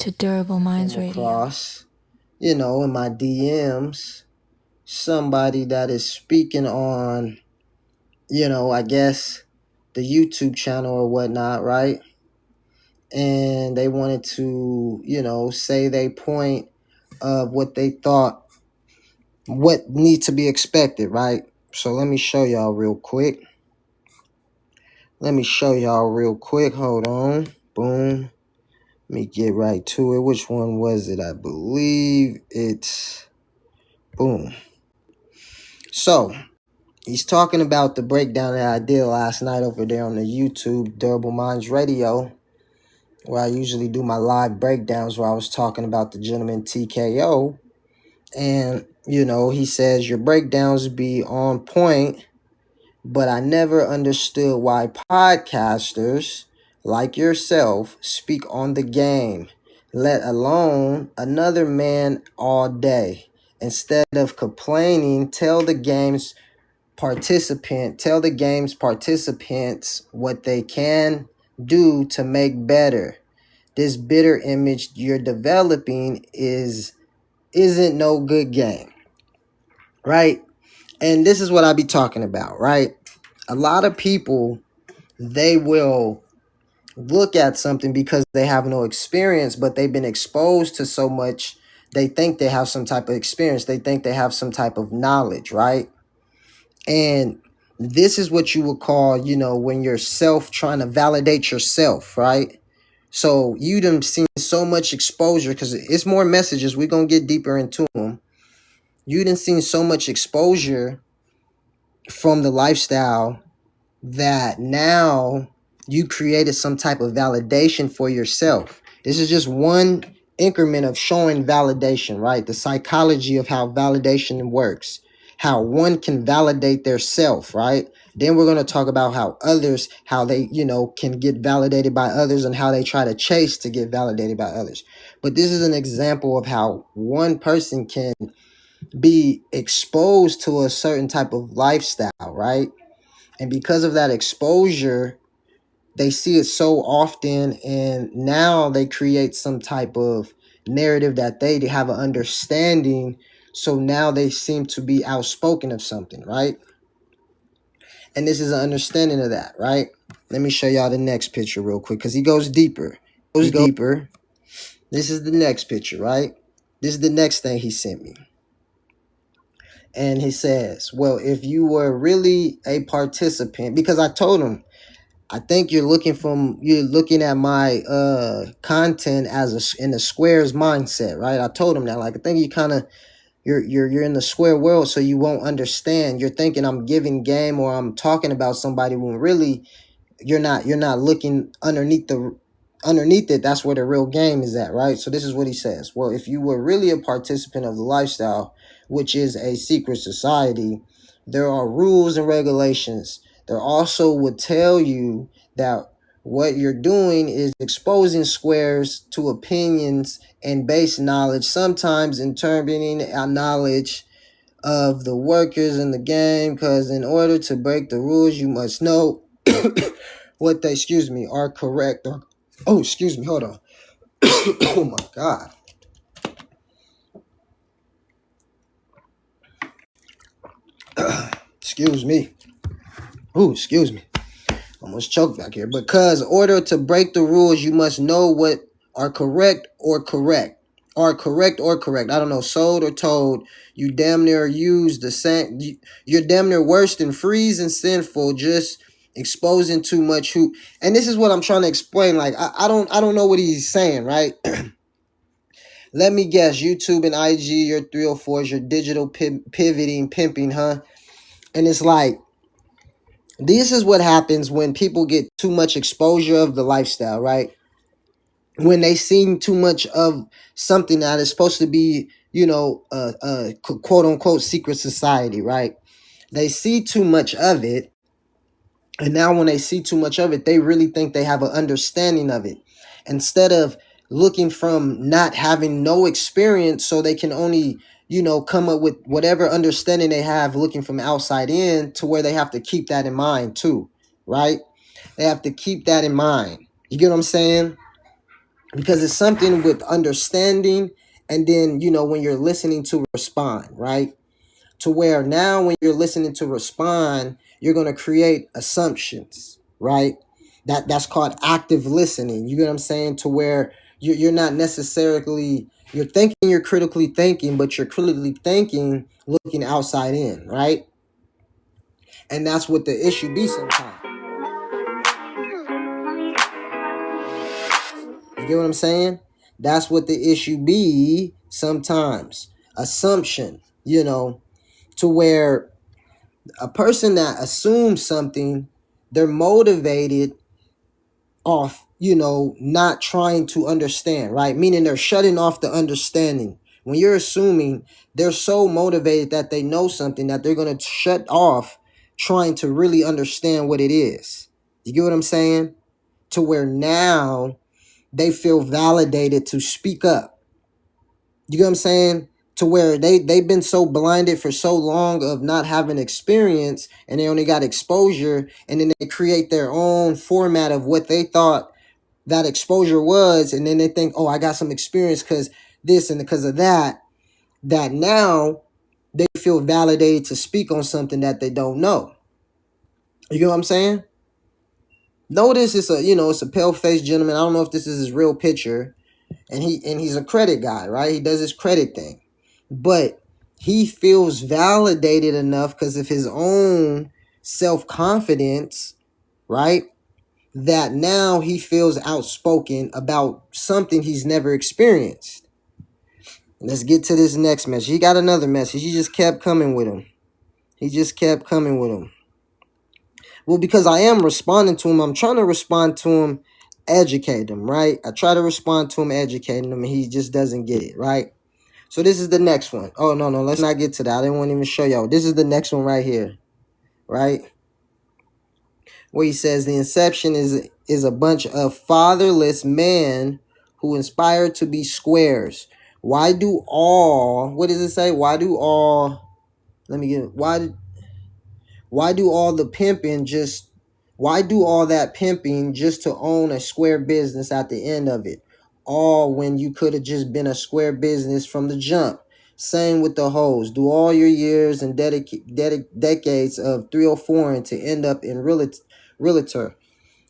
to Durable Minds Radio. Across, in my DMs, somebody that is speaking on, I guess the YouTube channel or whatnot, right? And they wanted to, say their point of what they thought, what needs to be expected, right? So let me show y'all real quick. Hold on. Boom. Let me get right to it. Which one was it? I believe it's boom. So he's talking about the breakdown that I did last night over there on the YouTube Durable Minds Radio, where I usually do my live breakdowns, where I was talking about the gentleman TKO. And, he says your breakdowns be on point, but I never understood why podcasters like yourself speak on the game, let alone another man all day. Instead of complaining, tell the game's participants what they can do to make better. This bitter image you're developing isn't no good game, right? And this is what I be talking about, right? A lot of people, they will look at something because they have no experience, but they've been exposed to so much. They think they have some type of experience. They think they have some type of knowledge, right? And this is what you would call, when you're trying to validate yourself, right? So you done seen so much exposure, because it's more messages. We're going to get deeper into them. You done seen so much exposure from the lifestyle that now you created some type of validation for yourself. This is just one increment of showing validation, right? The psychology of how validation works, how one can validate their self, right? Then we're going to talk about how they, can get validated by others, and how they try to chase to get validated by others. But this is an example of how one person can be exposed to a certain type of lifestyle, right? And because of that exposure, they see it so often, and now they create some type of narrative that they have an understanding. So now they seem to be outspoken of something, right? And this is an understanding of that, right? Let me show y'all the next picture real quick, because he goes deeper. This is the next picture, right? This is the next thing he sent me. And he says, well, if you were really a participant, because I told him, I think you're looking at my content as in the squares mindset, right? I told him that, like, I think you're in the square world, so you won't understand. You're thinking I'm giving game or I'm talking about somebody, when really you're not looking underneath it. That's where the real game is at, right? So this is what he says. Well, if you were really a participant of the lifestyle, which is a secret society, there are rules and regulations. There also would tell you that what you're doing is exposing squares to opinions and base knowledge, sometimes interpreting a knowledge of the workers in the game, because in order to break the rules, you must know what they, are correct. Hold on. Oh my God. Excuse me. Almost choked back here. Because in order to break the rules, you must know what are correct or correct. I don't know, sold or told. You damn near use the same. You're damn near worse than freeze and sinful, just exposing too much hoop. And this is what I'm trying to explain. Like, I don't know what he's saying, right? Let me guess, YouTube and IG, your 304s, your digital pivoting, pimping, huh? And it's like, this is what happens when people get too much exposure of the lifestyle, right? When they see too much of something that is supposed to be, a quote unquote secret society, right? They see too much of it. And now when they see too much of it, they really think they have an understanding of it. Instead of looking from not having no experience, so they can only, come up with whatever understanding they have looking from outside in, to where they have to keep that in mind too, right? They have to keep that in mind. You get what I'm saying? because it's something with understanding, and then when you're listening to respond, right? To where now when you're listening to respond, you're going to create assumptions, right? That's called active listening. You get what I'm saying? To where you're not necessarily, you're thinking, you're critically thinking, but you're critically thinking looking outside in, right? And that's what the issue be sometimes. You get what I'm saying? That's what the issue be sometimes. Assumption, to where a person that assumes something, they're motivated off, not trying to understand, right? Meaning they're shutting off the understanding. When you're assuming, they're so motivated that they know something that they're going to shut off trying to really understand what it is. You get what I'm saying? To where now they feel validated to speak up. You get what I'm saying? To where they've been so blinded for so long of not having experience, and they only got exposure, and then they create their own format of what they thought that exposure was, and then they think, oh, I got some experience because this and because of that, that now they feel validated to speak on something that they don't know. You get what I'm saying? Notice it's a pale-faced gentleman. I don't know if this is his real picture, and he's a credit guy, right? He does his credit thing. But he feels validated enough because of his own self-confidence, right? That now he feels outspoken about something he's never experienced. Let's get to this next message. He got another message. He just kept coming with him. Well, because I am responding to him, I'm trying to respond to him, educate him, right? I try to respond to him, educating him, and he just doesn't get it, right? So this is the next one. Oh, no, let's not get to that. I didn't want to even show y'all. This is the next one right here, right? Where he says the inception is a bunch of fatherless men who inspired to be squares. Why do all, what does it say? Why do all that pimping just to own a square business at the end of it? All when you could have just been a square business from the jump. Same with the hoes. Do all your years and decades of 304 and to end up in realtor.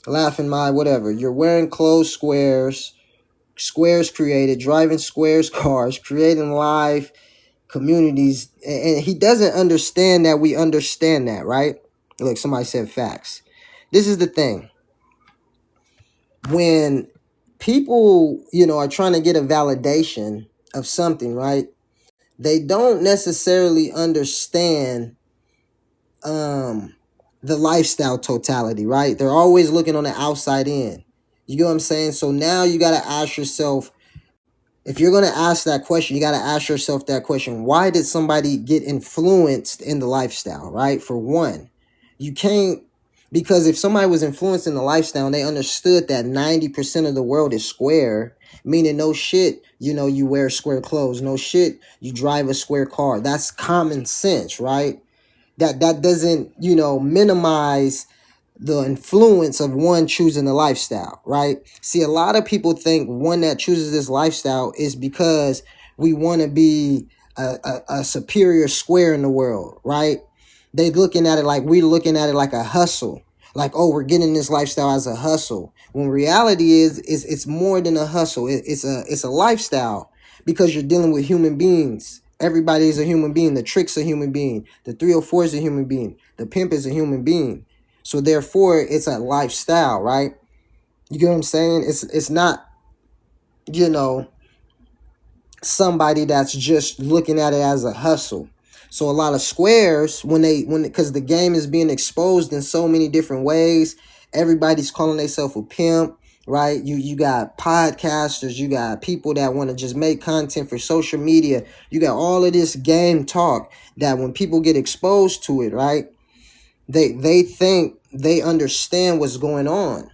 Laughing my whatever. You're wearing clothes squares created, driving squares cars, creating live communities, and he doesn't understand that we understand that, right? Look, somebody said facts. This is the thing. When people, are trying to get a validation of something, right? They don't necessarily understand the lifestyle totality, right? They're always looking on the outside in. You get what I'm saying? So now you got to ask yourself, if you're going to ask that question, you got to ask yourself that question. Why did somebody get influenced in the lifestyle, right? For one, you can't, because if somebody was influenced in the lifestyle and they understood that 90% of the world is square, meaning no shit, you wear square clothes, no shit, you drive a square car. That's common sense, right? That doesn't, minimize the influence of one choosing the lifestyle, right? See, a lot of people think one that chooses this lifestyle is because we want to be a superior square in the world, right? They looking at it like we're looking at it like a hustle, like, oh, we're getting this lifestyle as a hustle. When reality is it's more than a hustle. It's a lifestyle, because you're dealing with human beings. Everybody is a human being. The trick's a human being. The 304 is a human being. The pimp is a human being. So therefore, it's a lifestyle, right? You get what I'm saying? It's not, somebody that's just looking at it as a hustle. So a lot of squares, because the game is being exposed in so many different ways, everybody's calling themselves a pimp, right? You got podcasters, you got people that want to just make content for social media. You got all of this game talk that when people get exposed to it, right? They think they understand what's going on.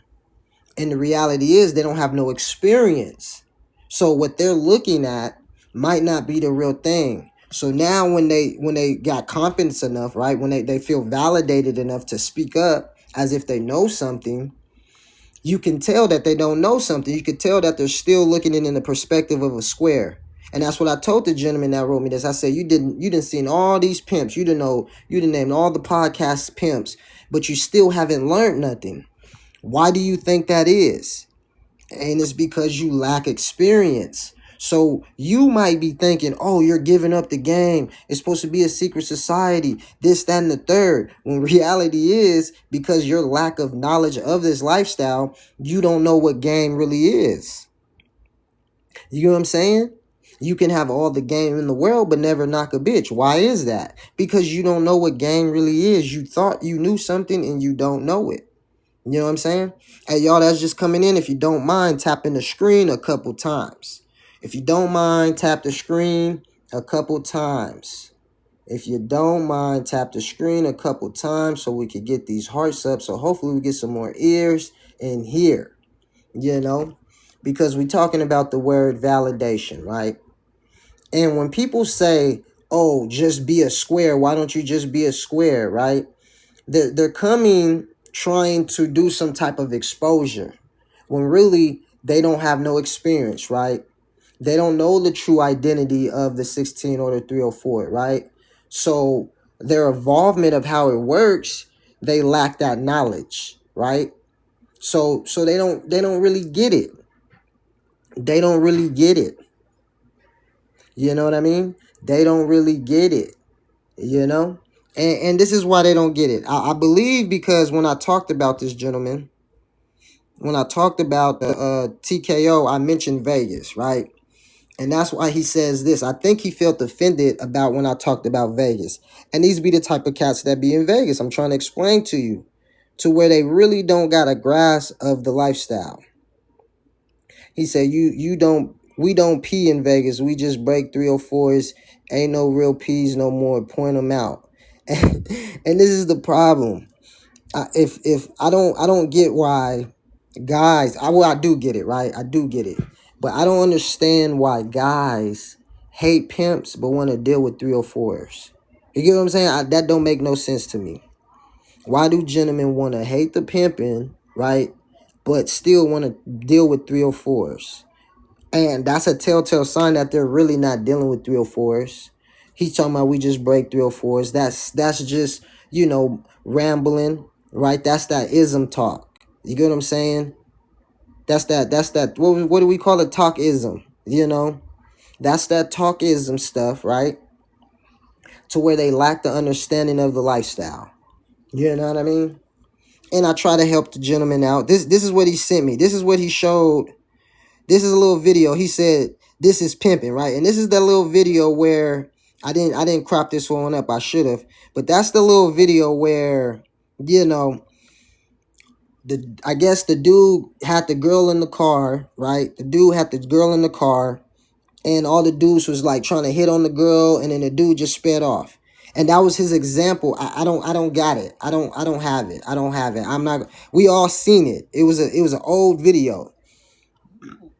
And the reality is they don't have no experience. So what they're looking at might not be the real thing. So now when they got confidence enough, right? When they feel validated enough to speak up as if they know something, you can tell that they don't know something. You can tell that they're still looking at it in the perspective of a square. And that's what I told the gentleman that wrote me this. I said, you didn't seen all these pimps. You didn't name all the podcast pimps, but you still haven't learned nothing. Why do you think that is? And it's because you lack experience. So you might be thinking, oh, you're giving up the game. It's supposed to be a secret society, this, that, and the third. When reality is, because your lack of knowledge of this lifestyle, you don't know what game really is. You know what I'm saying? You can have all the game in the world, but never knock a bitch. Why is that? Because you don't know what game really is. You thought you knew something and you don't know it. You know what I'm saying? Hey, y'all, that's just coming in. If you don't mind, tapping the screen a couple times. If you don't mind, tap the screen a couple times. If you don't mind, tap the screen a couple times so we can get these hearts up. So hopefully we get some more ears in here, you know, because we're talking about the word validation, right? And when people say, oh, just be a square, why don't you just be a square, right? They're coming trying to do some type of exposure when really they don't have no experience, right? They don't know the true identity of the 16 or the 304, right? So their involvement of how it works, they lack that knowledge, right? So they don't really get it. They don't really get it. You know what I mean? They don't really get it, you know? And this is why they don't get it. I believe because when I talked about this gentleman, when I talked about the TKO, I mentioned Vegas, right? And that's why he says this. I think he felt offended about when I talked about Vegas. And these be the type of cats that be in Vegas. I'm trying to explain to you to where they really don't got a grasp of the lifestyle. He said, we don't pee in Vegas. We just break 304s. Ain't no real peas no more. Point them out. And this is the problem. If I don't get why guys, I do get it, right? I do get it. But I don't understand why guys hate pimps but want to deal with 304s. You get what I'm saying? That don't make no sense to me. Why do gentlemen want to hate the pimping, right? But still want to deal with 304s? And that's a telltale sign that they're really not dealing with 304s. He's talking about we just break 304s. That's just, you know, rambling, right? That's that ism talk. You get what I'm saying? That's that what do we call it? Talkism, you know? That's that talkism stuff, right? To where they lack the understanding of the lifestyle. You know what I mean? And I try to help the gentleman out. This is what he sent me. This is what he showed. This is a little video. He said, this is pimping, right? And this is that little video where I didn't crop this one up. I should have. But that's the little video where, you know, I guess the dude had the girl in the car, right? The dude had the girl in the car, and all the dudes was like trying to hit on the girl, and then the dude just sped off. And that was his example. I don't got it. I don't have it. I don't have it. I'm not. We all seen it. It was an old video.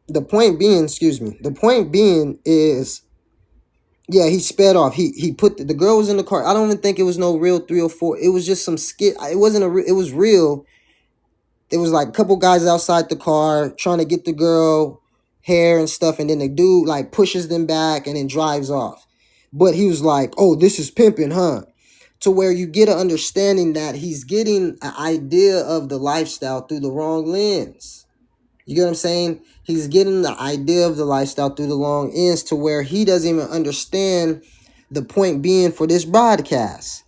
The point being, excuse me. The point being is, yeah, he sped off. He put the girl was in the car. I don't even think it was no real 304. It was just some skit. It wasn't a. It was real. There was like a couple guys outside the car trying to get the girl hair and stuff, and then the dude like pushes them back and then drives off. But he was like, oh, this is pimping, huh? To where you get an understanding that he's getting an idea of the lifestyle through the wrong lens. You get what I'm saying? He's getting the idea of the lifestyle through the wrong ends, to where he doesn't even understand the point being for this broadcast.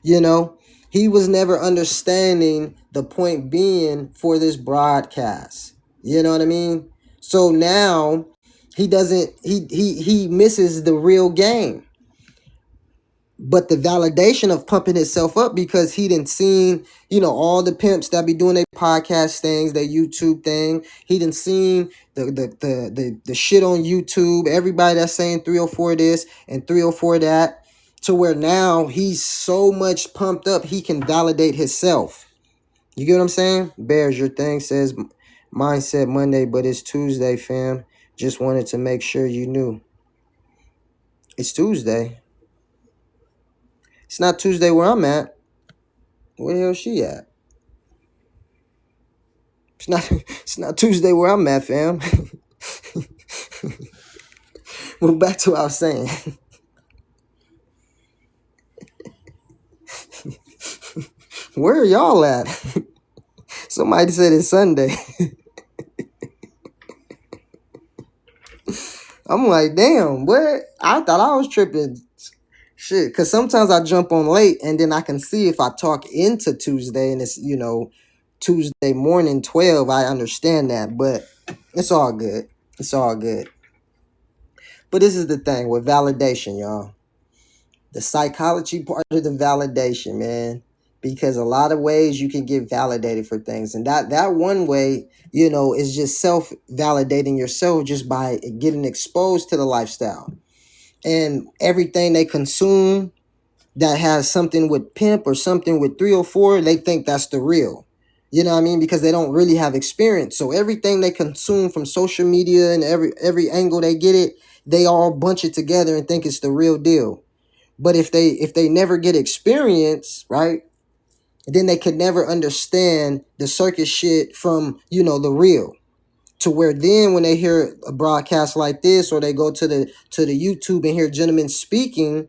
You know? He was never understanding the point being for this broadcast. You know what I mean? So now he doesn't, he misses the real game. But the validation of pumping himself up, because he didn't seen, you know, all the pimps that be doing their podcast things, their YouTube thing. He didn't seen the shit on YouTube. Everybody that's saying 304 this and 304 that. To where now he's so much pumped up, he can validate himself. You get what I'm saying? Bears, your thing says mine said Monday, but it's Tuesday, fam. Just wanted to make sure you knew. It's Tuesday. It's not Tuesday where I'm at. Where the hell is she at? It's not Tuesday where I'm at, fam. Well, back to what I was saying. Where are y'all at? Somebody said it's Sunday. I'm like, damn, what? I thought I was tripping. Shit, because sometimes I jump on late and then I can see if I talk into Tuesday and it's, Tuesday morning 12, I understand that, but it's all good. It's all good. But this is the thing with validation, y'all. The psychology part of the validation, man. Because a lot of ways you can get validated for things. And that one way, is just self-validating yourself just by getting exposed to the lifestyle. And everything they consume that has something with pimp or something with 304, they think that's the real. You know what I mean? Because they don't really have experience. So everything they consume from social media and every angle they get it, they all bunch it together and think it's the real deal. But if they never get experience, right, then they could never understand the circus shit from, the real. To where then when they hear a broadcast like this or they go to the YouTube and hear gentlemen speaking,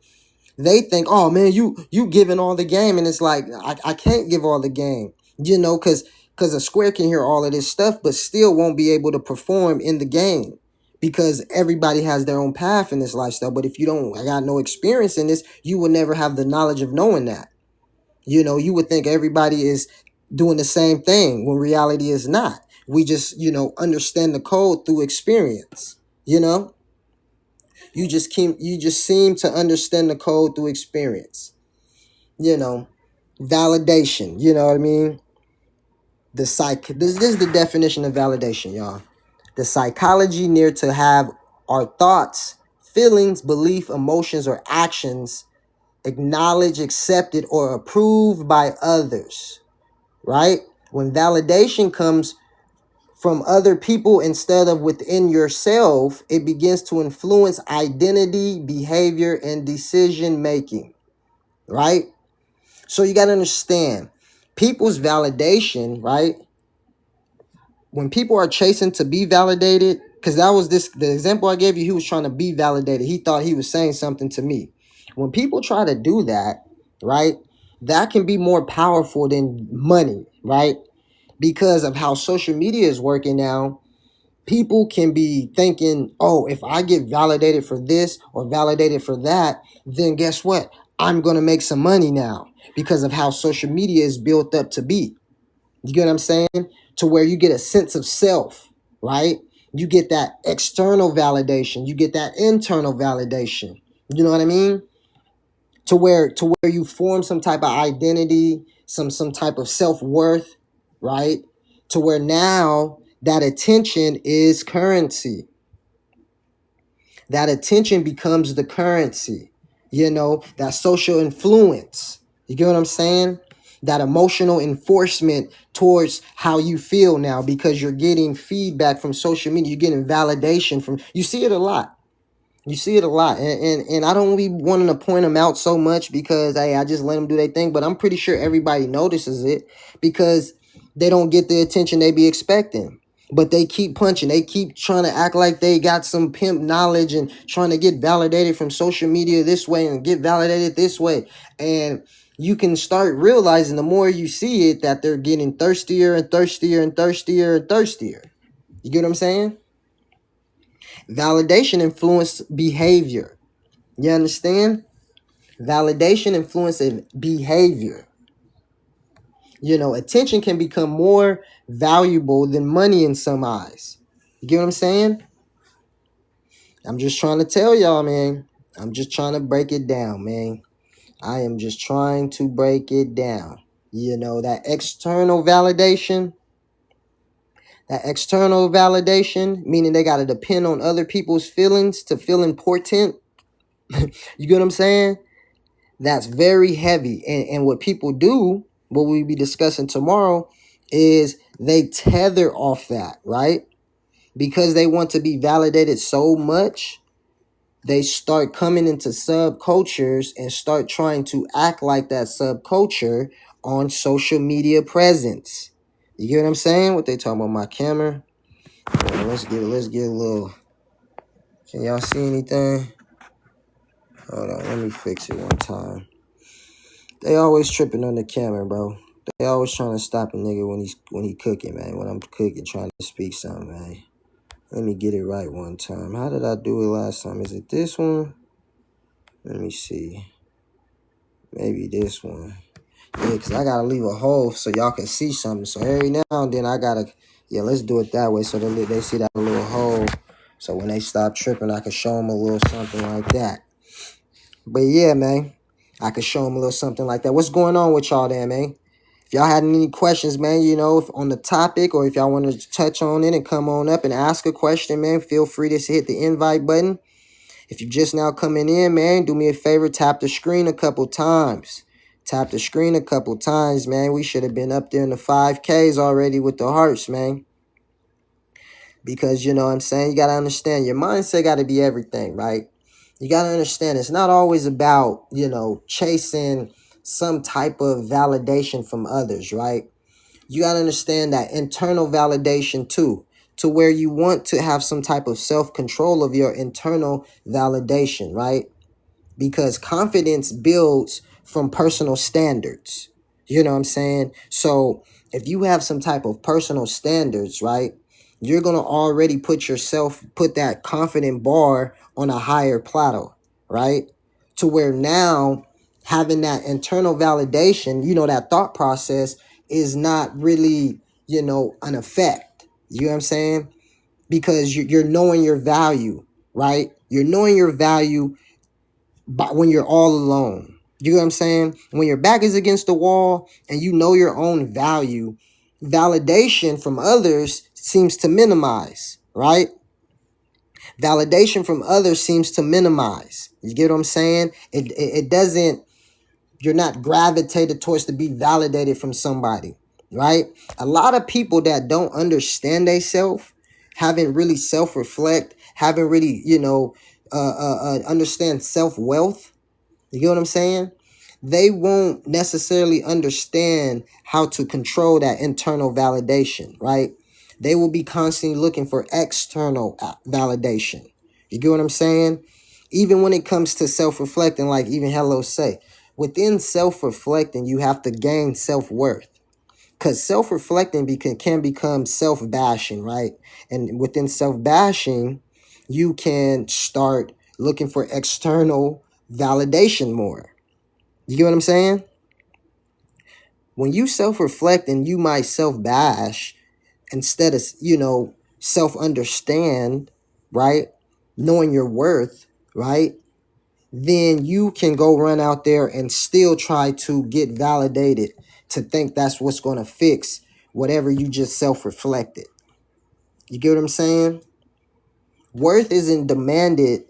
they think, oh man, you giving all the game. And it's like, I can't give all the game, because a square can hear all of this stuff, but still won't be able to perform in the game because everybody has their own path in this lifestyle. But if you don't got no experience in this, you will never have the knowledge of knowing that. You would think everybody is doing the same thing when reality is not. We just, understand the code through experience, You just seem to understand the code through experience. Validation, you know what I mean? This is the definition of validation, y'all. The psychology near to have our thoughts, feelings, belief, emotions, or actions acknowledged, accepted, or approved by others, right? When validation comes from other people instead of within yourself, it begins to influence identity, behavior, and decision making, right? So you got to understand people's validation, right? When people are chasing to be validated, because that was the example I gave you, he was trying to be validated. He thought he was saying something to me. When people try to do that, right, that can be more powerful than money, right? Because of how social media is working now, people can be thinking, oh, if I get validated for this or validated for that, then guess what? I'm going to make some money now because of how social media is built up to be. You get what I'm saying? To where you get a sense of self, right? You get that external validation. You get that internal validation. You know what I mean? To where you form some type of identity, some type of self-worth, right? To where now that attention is currency. That attention becomes the currency. That social influence. You get what I'm saying? That emotional enforcement towards how you feel now because you're getting feedback from social media. You're getting validation from, you see it a lot. You see it a lot. And I don't be wanting to point them out so much because, hey, I just let them do their thing. But I'm pretty sure everybody notices it because they don't get the attention they be expecting. But they keep punching. They keep trying to act like they got some pimp knowledge and trying to get validated from social media this way and get validated this way. And you can start realizing the more you see it that they're getting thirstier and thirstier and thirstier and thirstier. You get what I'm saying? Validation influences behavior. You understand? Validation influences behavior. Attention can become more valuable than money in some eyes. You get what I'm saying? I'm just trying to tell y'all, man. I'm just trying to break it down, man. I am just trying to break it down. That external validation. That external validation, meaning they got to depend on other people's feelings to feel important. You get what I'm saying? That's very heavy. And what people do, what we'll be discussing tomorrow, is they tether off that, right? Because they want to be validated so much, they start coming into subcultures and start trying to act like that subculture on social media presence. You get what I'm saying? What they talking about my camera? Well, let's get a little. Can y'all see anything? Hold on, let me fix it one time. They always tripping on the camera, bro. They always trying to stop a nigga when he cooking, man. When I'm cooking, trying to speak something, man. Let me get it right one time. How did I do it last time? Is it this one? Let me see. Maybe this one. Yeah, because I got to leave a hole so y'all can see something. So every now and then I got to... Yeah, let's do it that way so they see that little hole. So when they stop tripping, I can show them a little something like that. But yeah, man. I could show them a little something like that. What's going on with y'all there, man? If y'all had any questions, man, you know, if on the topic, or if y'all want to touch on it and come on up and ask a question, man, feel free to hit the invite button. If you're just now coming in, man, do me a favor, tap the screen a couple times. Tap the screen a couple times, man. We should have been up there in the 5Ks already with the hearts, man. Because, you know what I'm saying, you got to understand, your mindset got to be everything, right? You got to understand it's not always about, you know, chasing some type of validation from others, right? You got to understand that internal validation too, to where you want to have some type of self-control of your internal validation, right? Because confidence builds from personal standards. You know what I'm saying? So if you have some type of personal standards, right, you're going to already put that confident bar on a higher plateau, right? To where now having that internal validation, you know, that thought process is not really, you know, an effect. You know what I'm saying? Because you're knowing your value, right? You're knowing your value when you're all alone. You know what I'm saying? When your back is against the wall and you know your own value, validation from others seems to minimize, right? Validation from others seems to minimize. You get what I'm saying? It doesn't, you're not gravitated towards to be validated from somebody, right? A lot of people that don't understand themselves, haven't really self-reflect, haven't really, you know, understand self-wealth. You get what I'm saying? They won't necessarily understand how to control that internal validation, right? They will be constantly looking for external validation. You get what I'm saying? Even when it comes to self-reflecting, like even Hello say, within self-reflecting, you have to gain self-worth. Because self-reflecting can become self-bashing, right? And within self-bashing, you can start looking for external validation more. You get what I'm saying? When you self-reflect and you might self-bash instead of, you know, self-understand, right? Knowing your worth, right? Then you can go run out there and still try to get validated to think that's what's going to fix whatever you just self-reflected. You get what I'm saying? Worth isn't demanded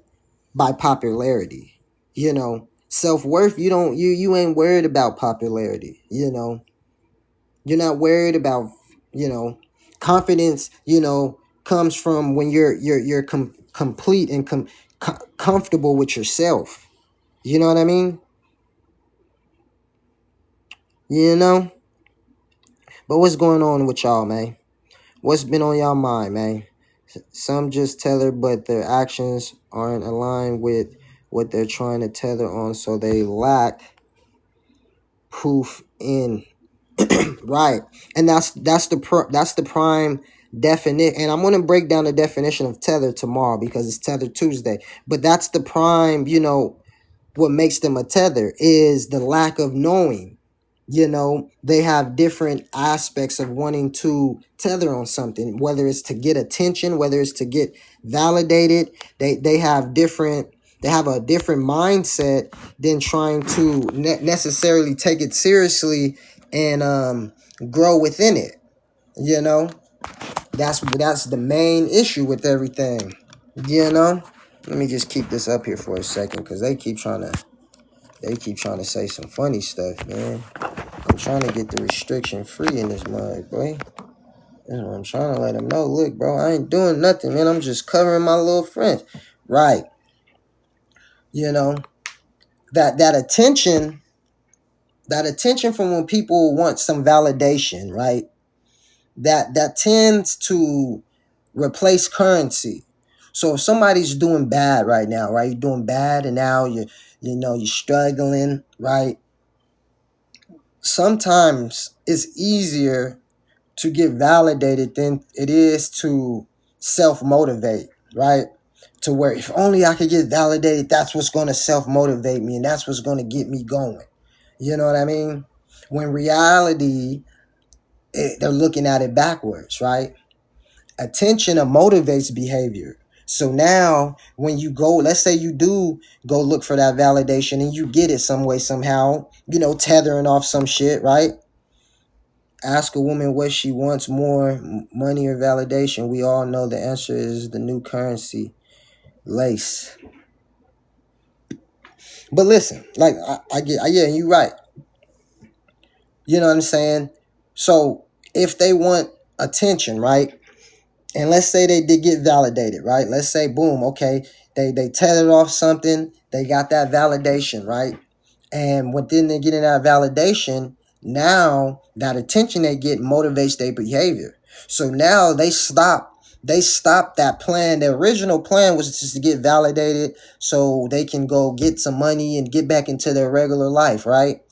by popularity. You know, self-worth, you ain't worried about popularity. You know, you're not worried about, you know, confidence, you know, comes from when you're complete and comfortable with yourself. You know what I mean? You know? But what's going on with y'all, man? What's been on y'all mind, man? Some just tether, but their actions aren't aligned with what they're trying to tether on, so they lack proof in right. And that's the prime definition. And I'm going to break down the definition of tether tomorrow because it's Tether Tuesday. But that's the prime, you know, what makes them a tether is the lack of knowing. You know, they have different aspects of wanting to tether on something, whether it's to get attention, whether it's to get validated. They have a different mindset than trying to necessarily take it seriously and grow within it. You know, that's the main issue with everything. You know, let me just keep this up here for a second because they keep trying to say some funny stuff, man. I'm trying to get the restriction free in this mug, boy. You know, I'm trying to let them know, look, bro, I ain't doing nothing, man. I'm just covering my little friends. Right. You know, that attention from when people want some validation, right? that tends to replace currency. So if somebody's doing bad right now, right? You're doing bad and now you're struggling, right? Sometimes it's easier to get validated than it is to self-motivate, right? To where if only I could get validated, that's what's going to self-motivate me and that's what's going to get me going. You know what I mean? When reality, they're looking at it backwards, right? Attention motivates behavior. So now when you go, let's say you do go look for that validation and you get it some way, somehow, tethering off some shit, right? Ask a woman what she wants more, money or validation. We all know the answer is the new currency, lace. But listen, like I get, yeah, you're right. You know what I'm saying? So if they want attention, right? And let's say they did get validated, right? Let's say, boom, okay, they tethered off something, they got that validation, right? And within they getting that validation, now that attention they get motivates their behavior. So now they stop that plan. The original plan was just to get validated so they can go get some money and get back into their regular life, right?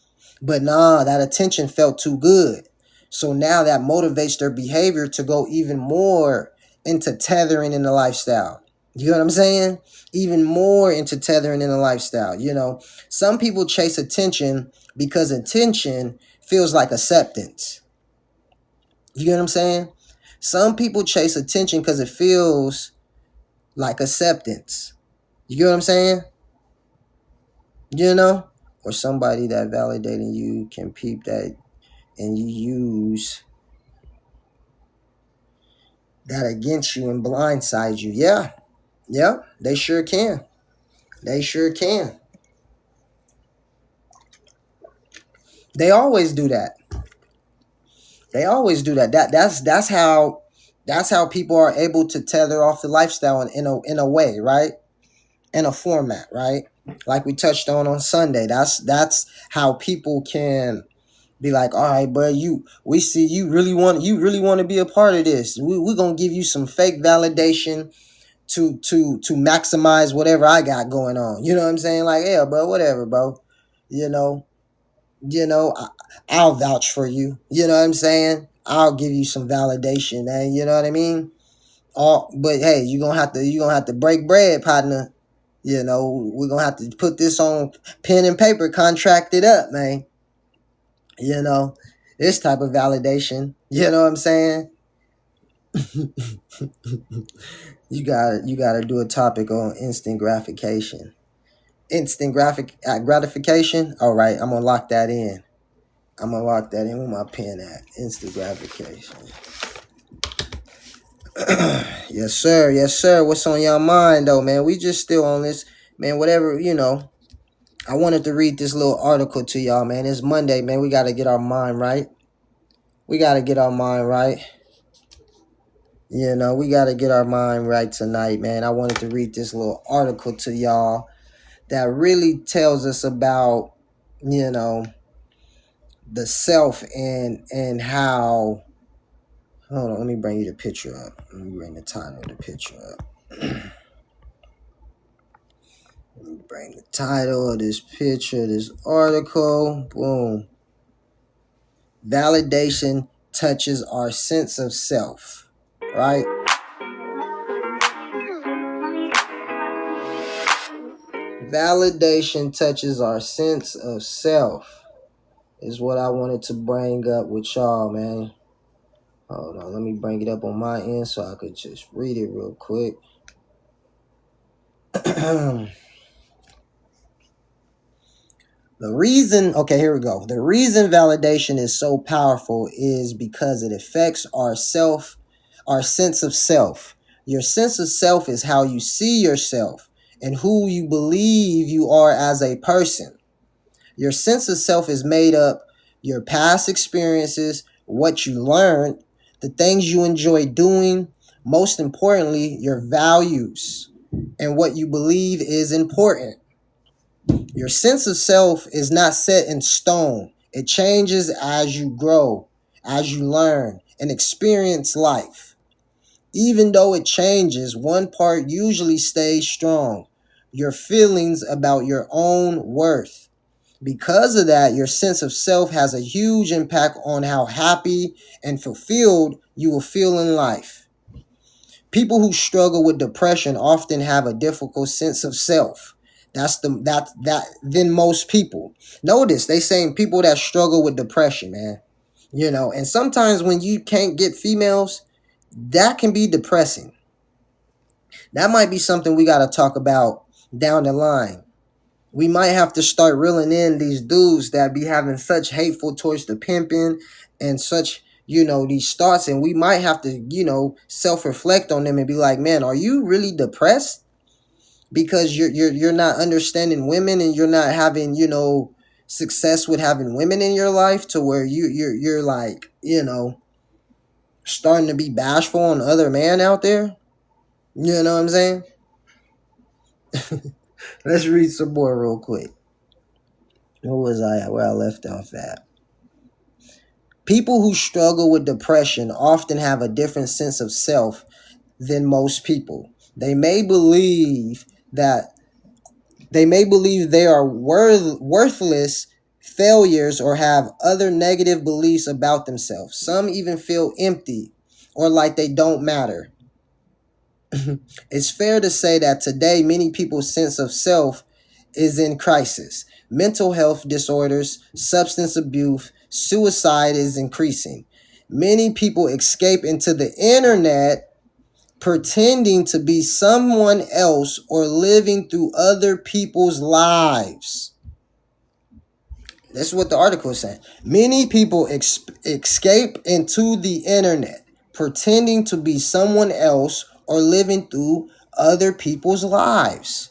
But nah, that attention felt too good. So now that motivates their behavior to go even more into tethering in the lifestyle. You know what I'm saying? Even more into tethering in the lifestyle. Some people chase attention because attention feels like acceptance. You get what I'm saying? Some people chase attention because it feels like acceptance. You get what I'm saying? Or somebody that validating you can peep that and you use that against you and blindside you. Yeah, they sure can. They sure can. They always do that. They always do that. That's how people are able to tether off the lifestyle in a way, right? In a format, right? Like we touched on Sunday. That's how people can be like, all right, bro, we see you really want to be a part of this. We're gonna give you some fake validation to maximize whatever I got going on. You know what I'm saying? Like, yeah, bro, whatever, bro. You know, I'll vouch for you. You know what I'm saying? I'll give you some validation, man. You know what I mean? But hey, you're gonna have to break bread, partner. We're gonna have to put this on pen and paper, contract it up, man. You know, this type of validation. You know what I'm saying? You gotta do a topic on instant gratification. Gratification. All right, I'm gonna lock that in. I'm gonna lock that in with my pen at instant gratification. Yes, sir. Yes, sir. What's on your mind, though, man? We just still on this, man. Whatever, I wanted to read this little article to y'all, man. It's Monday, man. We gotta get our mind right. We gotta get our mind right. We gotta get our mind right tonight, man. I wanted to read this little article to y'all that really tells us about, the self and how. Hold on, let me bring you the picture up. Let me bring the title of the picture up. Let me bring the title of this picture, this article. Boom. Validation touches our sense of self, right? Validation touches our sense of self is what I wanted to bring up with y'all, man. Hold on, let me bring it up on my end so I could just read it real quick. Here we go. The reason validation is so powerful is because it affects our sense of self. Your sense of self is how you see yourself and who you believe you are as a person. Your sense of self is made up your past experiences, what you learned, the things you enjoy doing, most importantly, your values and what you believe is important. Your sense of self is not set in stone. It changes as you grow, as you learn, and experience life. Even though it changes, one part usually stays strong: your feelings about your own worth. Because of that, your sense of self has a huge impact on how happy and fulfilled you will feel in life. People who struggle with depression often have a difficult sense of self. That than most people. Notice they saying people that struggle with depression, man. And sometimes when you can't get females, that can be depressing. That might be something we got to talk about down the line. We might have to start reeling in these dudes that be having such hateful towards the pimping and such, these thoughts. And we might have to, self-reflect on them and be like, man, are you really depressed? Because you're not understanding women, and you're not having, success with having women in your life, to where you're like, starting to be bashful on other man out there. You know what I'm saying? Let's read some more real quick. Where was I at? Where I left off at? People who struggle with depression often have a different sense of self than most people. They may believe they are worthless, failures, or have other negative beliefs about themselves. Some even feel empty or like they don't matter. It's fair to say that today many people's sense of self is in crisis. Mental health disorders, substance abuse, suicide is increasing. Many people escape into the internet pretending to be someone else or living through other people's lives. That's what the article is saying. Many people escape into the internet pretending to be someone else or living through other people's lives.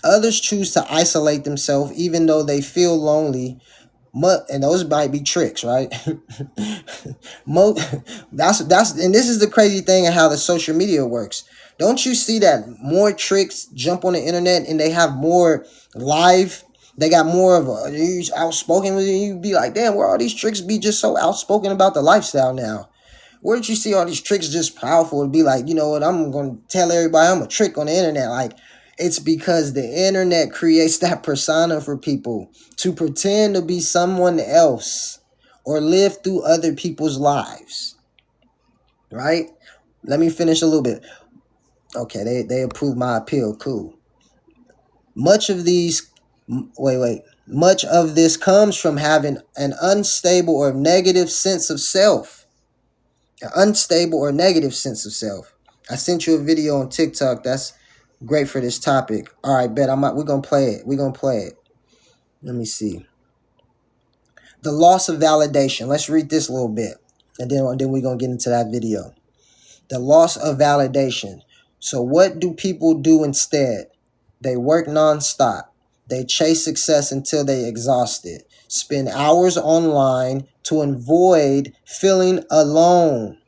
Others choose to isolate themselves even though they feel lonely. And those might be tricks, right? that's and this is the crazy thing of how the social media works. Don't you see that more tricks jump on the internet and they have more live? They got more of a outspoken with you. You be like, damn, where all these tricks be just so outspoken about the lifestyle now? Where did you see all these tricks just powerful to be like, you know what, I'm going to tell everybody I'm a trick on the internet? Like, it's because the internet creates that persona for people to pretend to be someone else or live through other people's lives. Right? Let me finish a little bit. Okay, they approved my appeal. Cool. Much of this comes from having an unstable or negative sense of self. An unstable or negative sense of self. I sent you a video on TikTok that's great for this topic. All right, bet we're gonna play it. Let me see. The loss of validation. Let's read this a little bit, and then we're gonna get into that video. The loss of validation. So what do people do instead? They work nonstop. They chase success until they exhausted. Spend hours online to avoid feeling alone,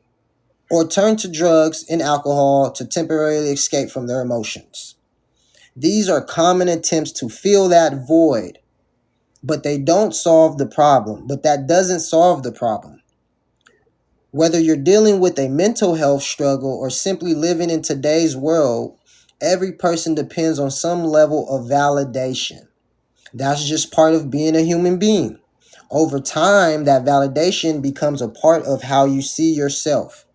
or turn to drugs and alcohol to temporarily escape from their emotions. These are common attempts to fill that void, but they don't solve the problem. But that doesn't solve the problem. Whether you're dealing with a mental health struggle or simply living in today's world, every person depends on some level of validation. That's just part of being a human being. Over time, that validation becomes a part of how you see yourself.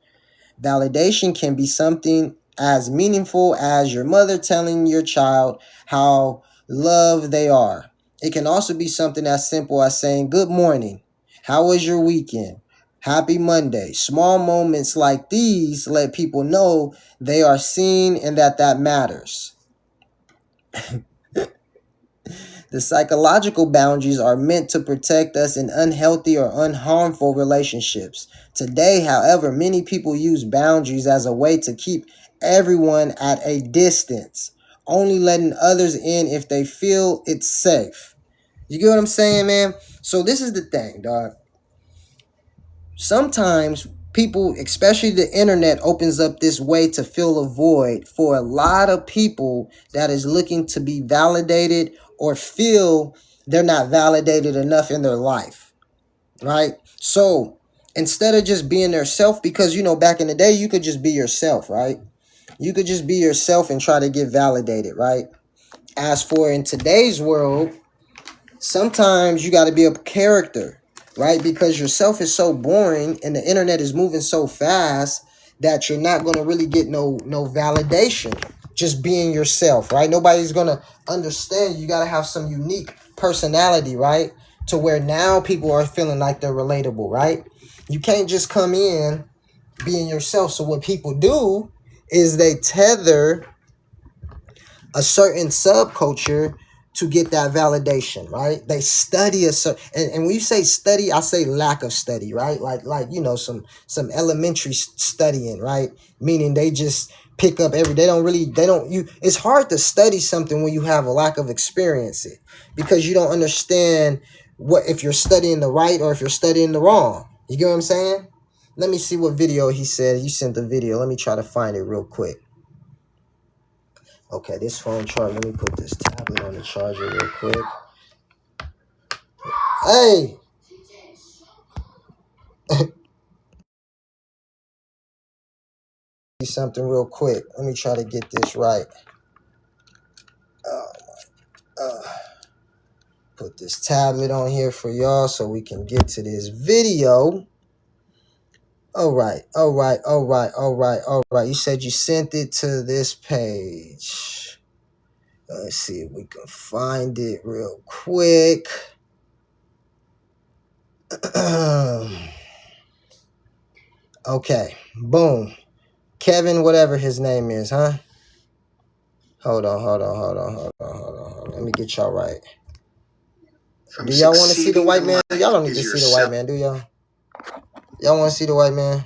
Validation can be something as meaningful as your mother telling your child how loved they are. It can also be something as simple as saying, "Good morning. How was your weekend? Happy Monday." Small moments like these let people know they are seen and that matters. The psychological boundaries are meant to protect us in unhealthy or unharmful relationships. Today, however, many people use boundaries as a way to keep everyone at a distance, only letting others in if they feel it's safe. You get what I'm saying, man? So this is the thing, dog. Sometimes people, especially the internet, opens up this way to fill a void for a lot of people that is looking to be validated or feel they're not validated enough in their life, right? So instead of just being their self, because, back in the day, you could just be yourself, right? You could just be yourself and try to get validated, right? As for in today's world, sometimes you got to be a character, right? Because yourself is so boring and the internet is moving so fast that you're not going to really get no validation just being yourself, right? Nobody's going to understand. You got to have some unique personality, right? To where now people are feeling like they're relatable, right? You can't just come in being yourself. So what people do is they tether a certain subculture to get that validation, right? They study and when you say study, I say lack of study, right? Like some elementary studying, right? Meaning they just pick up it's hard to study something when you have a lack of experience it, because you don't understand what if you're studying the right or if you're studying the wrong. You get what I'm saying? Let me see what video he said. You sent the video. Let me try to find it real quick. Okay, this phone charger. Let me put this tablet on the charger real quick. Hey! Something real quick. Let me try to get this right. Put this tablet on here for y'all so we can get to this video. All right. You said you sent it to this page. Let's see if we can find it real quick. Okay, boom. Kevin, whatever his name is, huh? Hold on. Let me get y'all right. Do y'all want to see the white man? Y'all don't need to see the white man, do y'all? Y'all want to see the white man?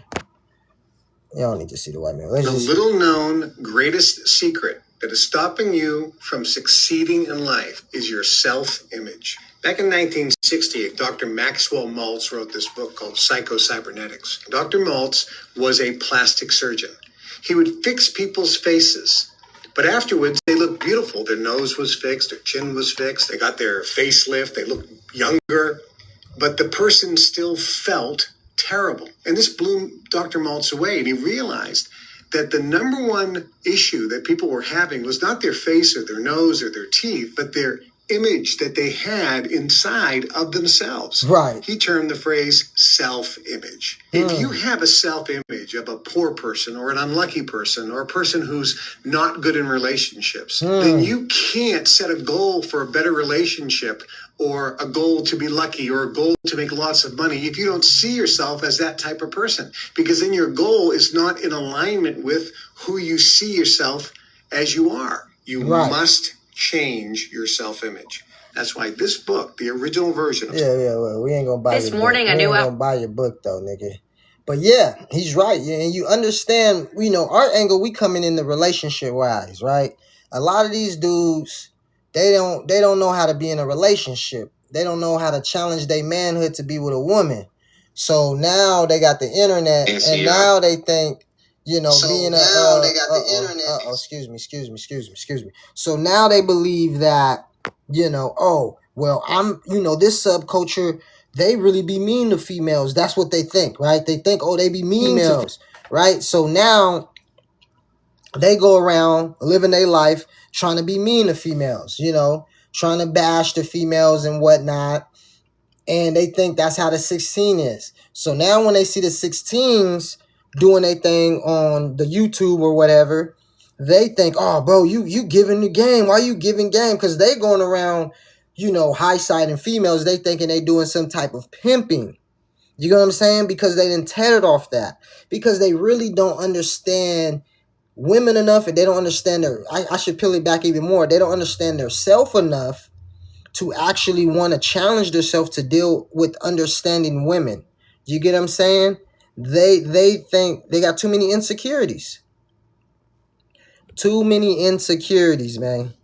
Y'all don't need to see the white man. The little-known greatest secret that is stopping you from succeeding in life is your self-image. Back in 1968, Dr. Maxwell Maltz wrote this book called Psycho-Cybernetics. Dr. Maltz was a plastic surgeon. He would fix people's faces, but afterwards they looked beautiful. Their nose was fixed, their chin was fixed, they got their facelift, they looked younger, but the person still felt terrible. And this blew Dr. Maltz away, and he realized that the number one issue that people were having was not their face or their nose or their teeth, but their image that they had inside of themselves. Right. He termed the phrase self-image. If you have a self-image of a poor person or an unlucky person or a person who's not good in relationships, then you can't set a goal for a better relationship or a goal to be lucky or a goal to make lots of money if you don't see yourself as that type of person, because then your goal is not in alignment with who you see yourself as you are. You must change your self-image. That's why this book, the original version. Well, we ain't gonna buy this morning. We ain't gonna buy your book though, nigga. But yeah, he's right. Yeah, and you understand, our angle, we coming in the relationship wise, right? A lot of these dudes, they don't know how to be in a relationship. They don't know how to challenge their manhood to be with a woman. So now they got the internet, and now they think, being they got the internet. Excuse me. So now they believe that, this subculture, they really be mean to females. That's what they think, right? They think, they be mean to females, right? So now they go around living their life trying to be mean to females, trying to bash the females and whatnot. And they think that's how the 16 is. So now when they see the 16s doing their thing on the YouTube or whatever, they think, oh, bro, you giving the game. Why you giving game? Because they going around, high-siding females. They thinking they doing some type of pimping. You know what I'm saying? Because they done tethered off that. Because they really don't understand women enough, and they don't understand I should peel it back even more. They don't understand their self enough to actually want to challenge themselves to deal with understanding women. You get what I'm saying? They think they got too many insecurities. Too many insecurities, man.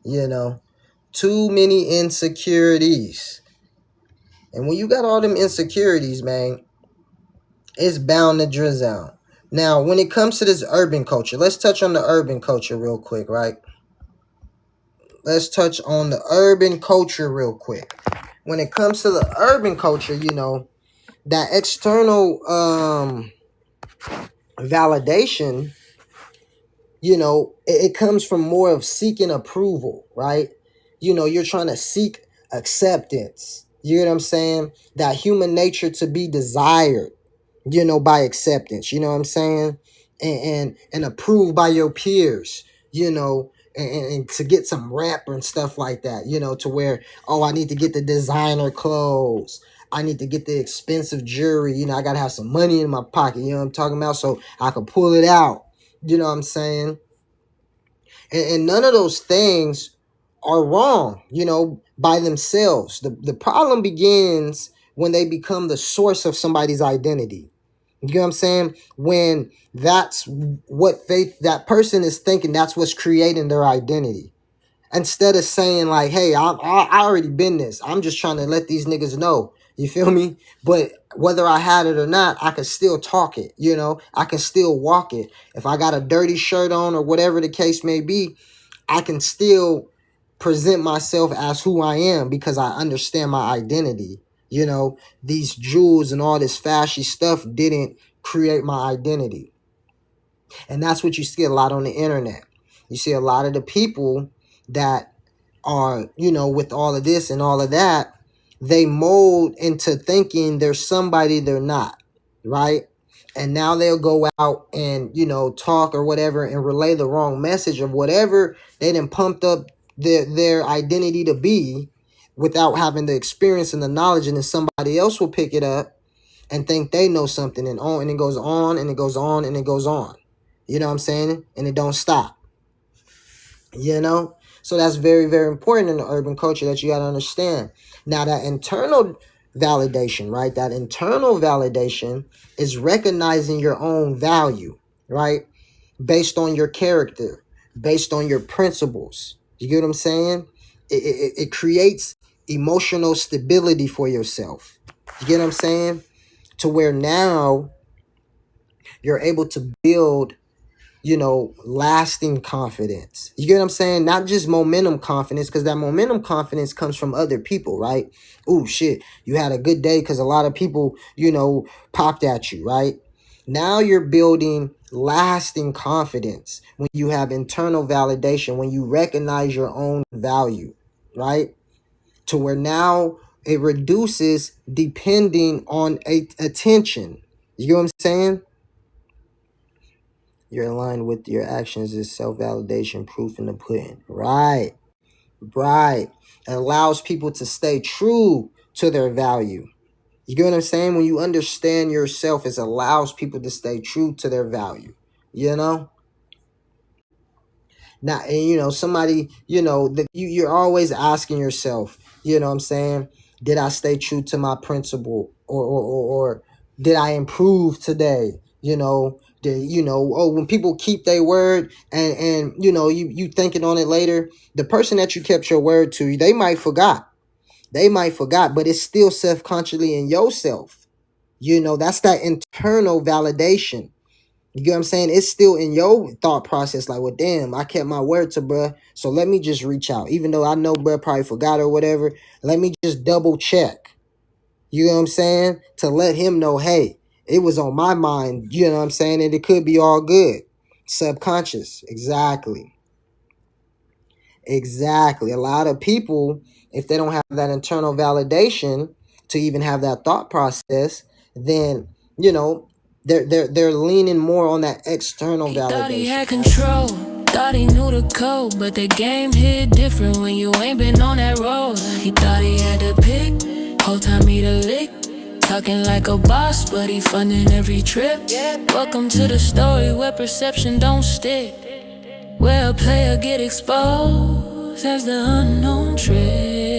Too many insecurities. And when you got all them insecurities, man, it's bound to drizzle. Now, when it comes to this urban culture, let's touch on the urban culture real quick, right? Let's touch on the urban culture real quick. When it comes to the urban culture, that external validation, it comes from more of seeking approval, right? You're trying to seek acceptance. You know what I'm saying? That human nature to be desired, by acceptance, you know what I'm saying? And approved by your peers, and to get some rep and stuff like that, to where, oh, I need to get the designer clothes. I need to get the expensive jewelry. I got to have some money in my pocket, you know what I'm talking about? So I can pull it out, you know what I'm saying? And none of those things are wrong, by themselves. The problem begins when they become the source of somebody's identity. You know what I'm saying? When that's what that person is thinking, that's what's creating their identity. Instead of saying like, hey, I already been this. I'm just trying to let these niggas know. You feel me? But whether I had it or not, I can still talk it. I can still walk it. If I got a dirty shirt on or whatever the case may be, I can still present myself as who I am because I understand my identity. These jewels and all this fashy stuff didn't create my identity. And that's what you see a lot on the internet. You see a lot of the people that are, with all of this and all of that, they mold into thinking they're somebody they're not, right? And now they'll go out and, talk or whatever and relay the wrong message of whatever they done pumped up their identity to be without having the experience and the knowledge, and then somebody else will pick it up and think they know something, and it goes on and it goes on and it goes on. You know what I'm saying? And it don't stop. So that's very, very important in the urban culture that you got to understand. Now, that internal validation, right? That internal validation is recognizing your own value, right? Based on your character, based on your principles. You get what I'm saying? It creates emotional stability for yourself. You get what I'm saying? To where now you're able to build, lasting confidence. You get what I'm saying? Not just momentum confidence, because that momentum confidence comes from other people, right? Oh, shit, you had a good day because a lot of people, popped at you, right? Now you're building lasting confidence when you have internal validation, when you recognize your own value, right? To where now it reduces depending on attention. You get what I'm saying? You're aligned with your actions is self-validation, proof in the pudding. Right. It allows people to stay true to their value. You get what I'm saying? When you understand yourself, it allows people to stay true to their value. Now, and somebody, that you're always asking yourself, you know what I'm saying? Did I stay true to my principle? Or did I improve today? When people keep their word and you thinking on it later, the person that you kept your word to, they might forgot, but it's still self-consciously in yourself. That's that internal validation. You get what I'm saying? It's still in your thought process, like, well, damn, I kept my word to bruh, so let me just reach out. Even though I know bruh probably forgot or whatever, let me just double check. You know what I'm saying? To let him know, hey, it was on my mind, you know what I'm saying? And it could be all good. Subconscious. Exactly. A lot of people, if they don't have that internal validation to even have that thought process, then, they're leaning more on that external validation. Thought he had control, thought he knew the code, but the game hit different when you ain't been on that road. He thought he had to pick, whole time he the lick, talking like a boss, but he funding every trip. Welcome to the story where perception don't stick, where a player get exposed as the unknown trick.